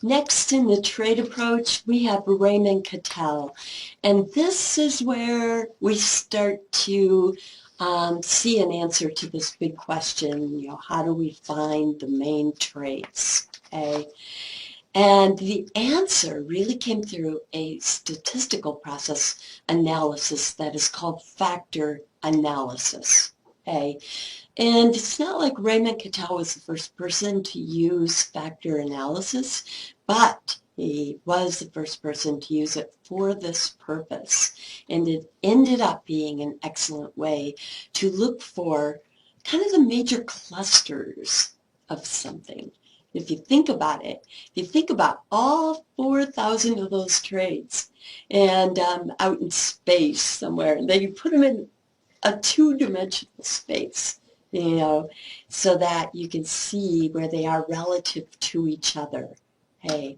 Next in the trait approach, we have Raymond Cattell. And this is where we start to see an answer to this big question, how do we find the main traits? Okay. And the answer really came through a statistical process analysis that is called factor analysis. Okay. And it's not like Raymond Cattell was the first person to use factor analysis, but he was the first person to use it for this purpose. And it ended up being an excellent way to look for kind of the major clusters of something. If you think about it, if you think about all 4,000 of those traits and out in space somewhere, and then you put them in a two-dimensional space, so that you can see where they are relative to each other. Okay,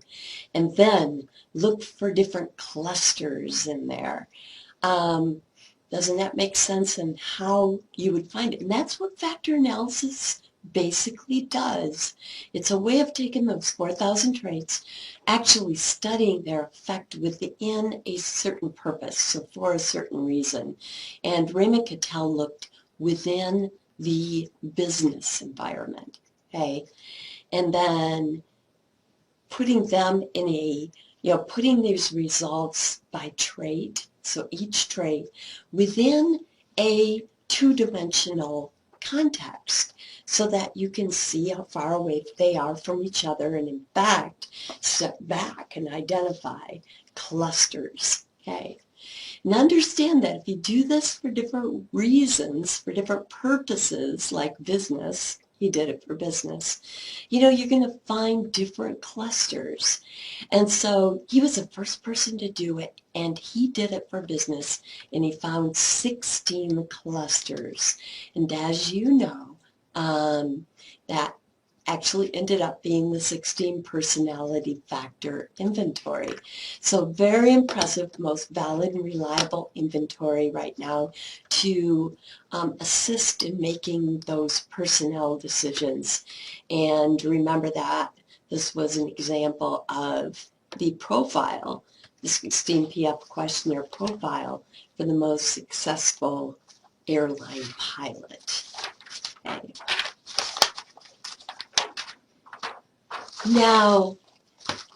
and then look for different clusters in there. Doesn't that make sense? And how you would find it? And that's what factor analysis basically does. It's a way of taking those 4,000 traits, actually studying their effect within a certain purpose, so for a certain reason. And Raymond Cattell looked within the business environment, okay? And then putting them in putting these results by trait, so each trait, within a two-dimensional context so that you can see how far away they are from each other and in fact step back and identify clusters, okay? And understand that if you do this for different reasons, for different purposes like business, he did it for business, you're going to find different clusters. And so he was the first person to do it, and he did it for business, and he found 16 clusters. And as you know, that actually ended up being the 16 personality factor inventory. So very impressive, most valid and reliable inventory right now to assist in making those personnel decisions. And remember that this was an example of the profile, the 16PF questionnaire profile for the most successful airline pilot. Okay. Now,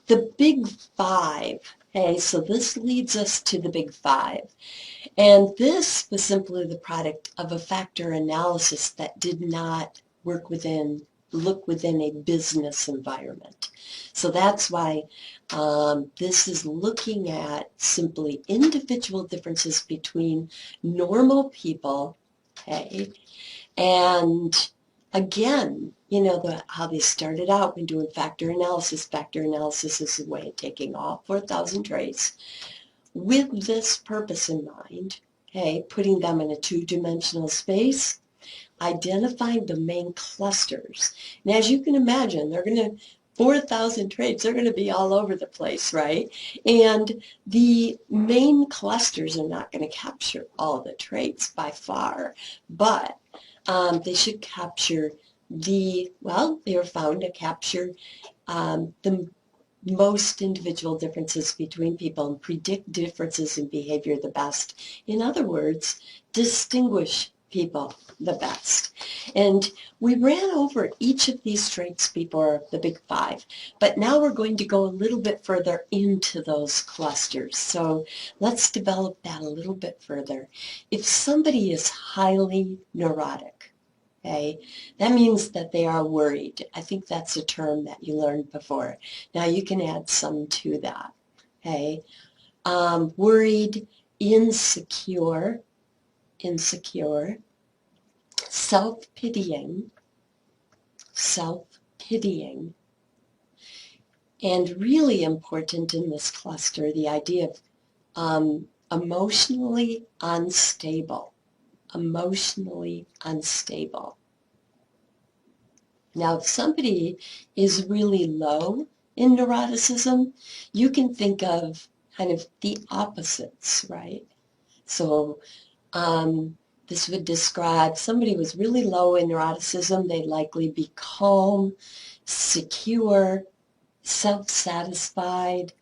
the big five, okay, so this leads us to the big five. And this was simply the product of a factor analysis that did not look within a business environment. So that's why this is looking at simply individual differences between normal people, okay, and again, how they started out when doing factor analysis. Factor analysis is a way of taking all 4,000 traits with this purpose in mind, okay, putting them in a two-dimensional space, identifying the main clusters. And as you can imagine, 4,000 traits, they're going to be all over the place, right? And the main clusters are not going to capture all the traits by far, but they should capture they were found to capture the most individual differences between people and predict differences in behavior the best. In other words, distinguish people the best. And we ran over each of these traits before the big five, but now we're going to go a little bit further into those clusters. So let's develop that a little bit further. If somebody is highly neurotic, okay, that means that they are worried. I think that's a term that you learned before. Now you can add some to that, okay? Worried, insecure, self-pitying, and really important in this cluster, the idea of emotionally unstable. Now, if somebody is really low in neuroticism, you can think of kind of the opposites, right? So this would describe somebody who was really low in neuroticism. They'd likely be calm, secure, self-satisfied,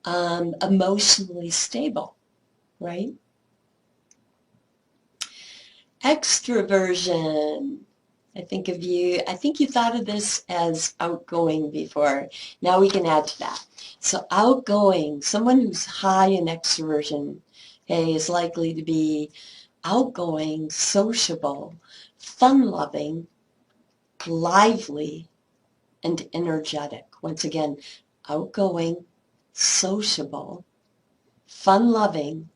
emotionally stable, right? Extroversion. I think you thought of this as outgoing before. Now we can add to that. So outgoing, someone who's high in extroversion, okay, is likely to be outgoing, sociable, fun-loving, lively, and energetic. Once again, outgoing, sociable, fun-loving,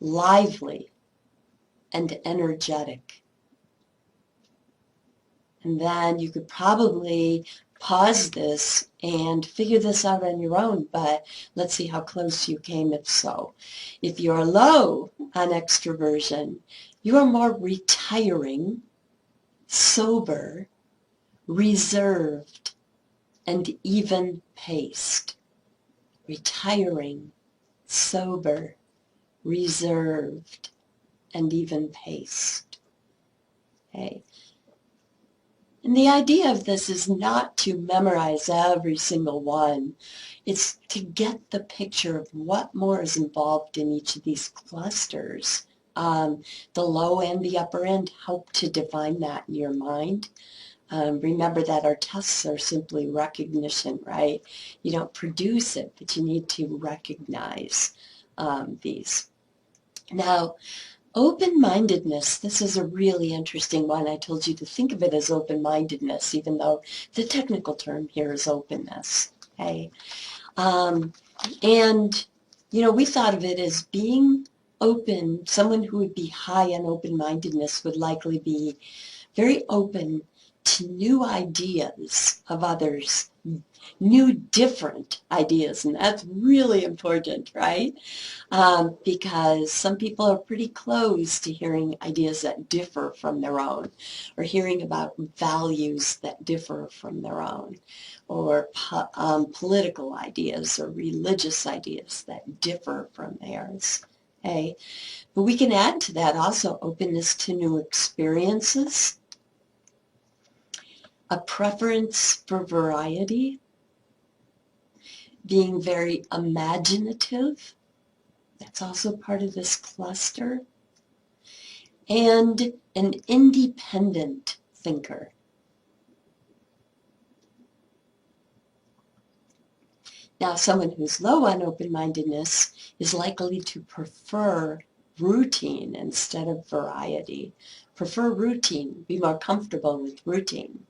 lively, and energetic. And then you could probably pause this and figure this out on your own, but let's see how close you came if so. If you're low on extroversion, you are more retiring, sober, reserved, and even-paced. Retiring, sober, reserved, and even-paced. Okay. And the idea of this is not to memorize every single one. It's to get the picture of what more is involved in each of these clusters. The low and the upper end help to define that in your mind. Remember that our tests are simply recognition, right? You don't produce it, but you need to recognize these. Now, open-mindedness, this is a really interesting one. I told you to think of it as open-mindedness, even though the technical term here is openness, okay? And, you know, we thought of it as being open. Someone who would be high on open-mindedness would likely be very open to new ideas of others, new different ideas, and that's really important, right? Because some people are pretty close to hearing ideas that differ from their own, or hearing about values that differ from their own, or political ideas or religious ideas that differ from theirs. Okay? But we can add to that also openness to new experiences, a preference for variety, being very imaginative. That's also part of this cluster. And an independent thinker. Now, someone who's low on open-mindedness is likely to prefer routine instead of variety. Prefer routine, be more comfortable with routine,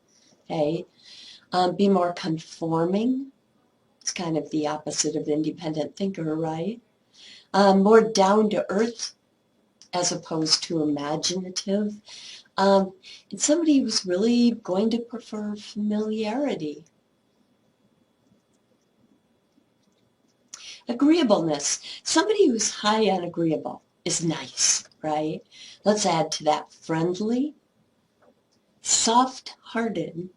okay? Be more conforming. It's kind of the opposite of independent thinker, right? More down-to-earth as opposed to imaginative. And somebody who's really going to prefer familiarity. Agreeableness. Somebody who's high on agreeable is nice, right? Let's add to that friendly, soft-hearted,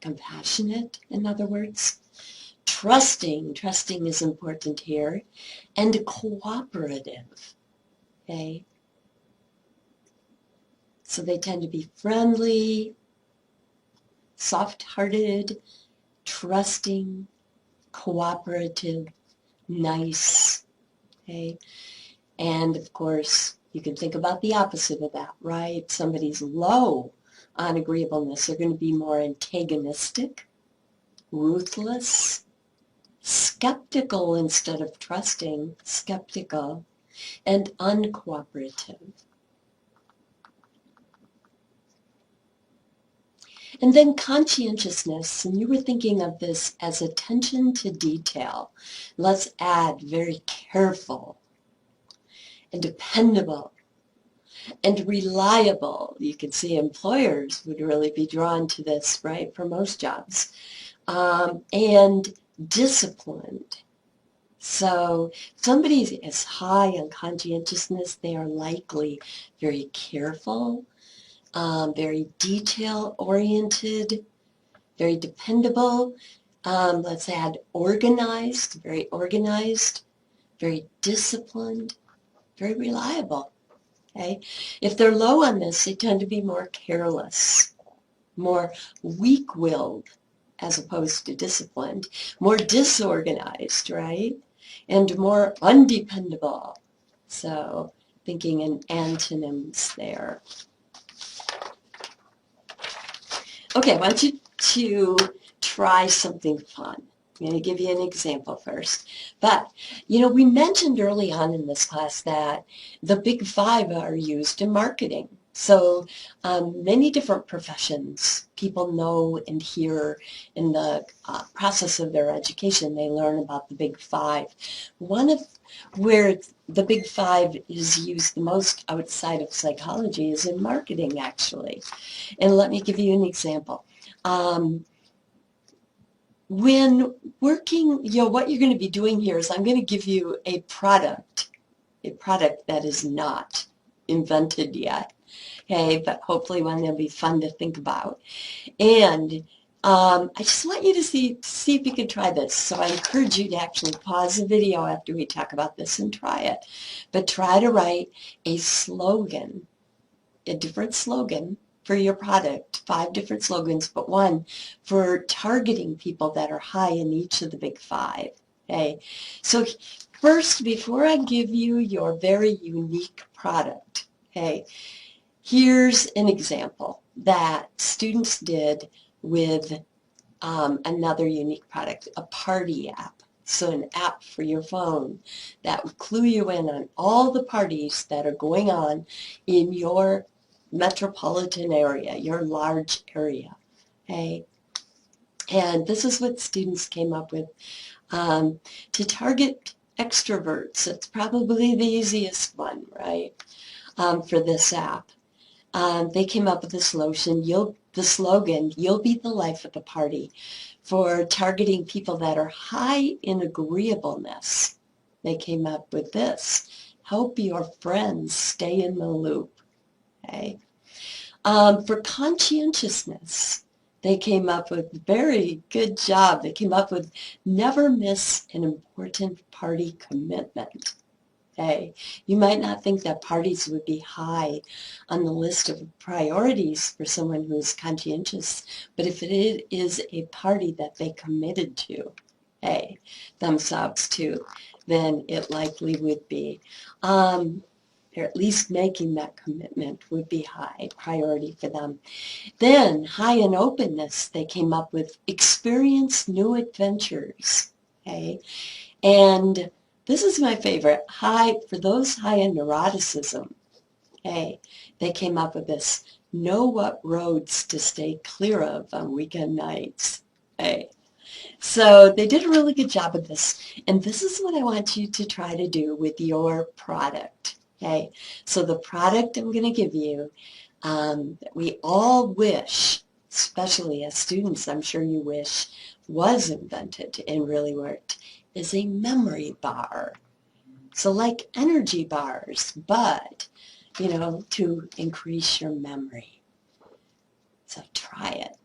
compassionate, in other words, trusting. Trusting is important here, and cooperative, okay? So they tend to be friendly, soft-hearted, trusting, cooperative, nice, okay? And of course, you can think about the opposite of that, right? Somebody's low on agreeableness. They're going to be more antagonistic, ruthless, skeptical instead of trusting, skeptical, and uncooperative. And then conscientiousness, and you were thinking of this as attention to detail. Let's add very careful and dependable and reliable. You can see employers would really be drawn to this, right, for most jobs. And disciplined. So if somebody is high on conscientiousness, they are likely very careful, very detail-oriented, very dependable. Let's add organized, very disciplined, very reliable. Okay? If they're low on this, they tend to be more careless, more weak-willed as opposed to disciplined, more disorganized, right? And more undependable. So thinking in antonyms there. Okay, I want you to try something fun. I'm going to give you an example first. But, we mentioned early on in this class that the big five are used in marketing. So many different professions, people know and hear in the process of their education, they learn about the big five. One of where the big five is used the most outside of psychology is in marketing, actually. And let me give you an example. When working, what you're going to be doing here is I'm going to give you a product that is not invented yet. Okay, but hopefully one that'll be fun to think about. And I just want you to see if you can try this. So I encourage you to actually pause the video after we talk about this and try it. But try to write a slogan, a different slogan for your product, 5 different slogans, but one for targeting people that are high in each of the big 5. Okay, so first, before I give you your very unique product, okay, here's an example that students did with another unique product, a party app. So an app for your phone that will clue you in on all the parties that are going on in your metropolitan area, your large area. Okay? And this is what students came up with to target extroverts. It's probably the easiest one, right, for this app. They came up with the slogan, you'll be the life of the party, for targeting people that are high in agreeableness. They came up with this, help your friends stay in the loop. Okay. For conscientiousness, they came up with very good job. They came up with never miss an important party commitment. Okay. You might not think that parties would be high on the list of priorities for someone who is conscientious, but if it is a party that they committed to, hey, themselves to, then it likely would be. Or at least making that commitment would be high priority for them. Then, high in openness, they came up with experience new adventures. Okay. And this is my favorite, for those high in neuroticism. Okay, they came up with this, know what roads to stay clear of on weekend nights. Okay, so they did a really good job of this, and this is what I want you to try to do with your product. Okay, so the product I'm going to give you, we all wish, especially as students, I'm sure you wish, was invented and really worked, is a memory bar. So like energy bars, but, to increase your memory. So try it.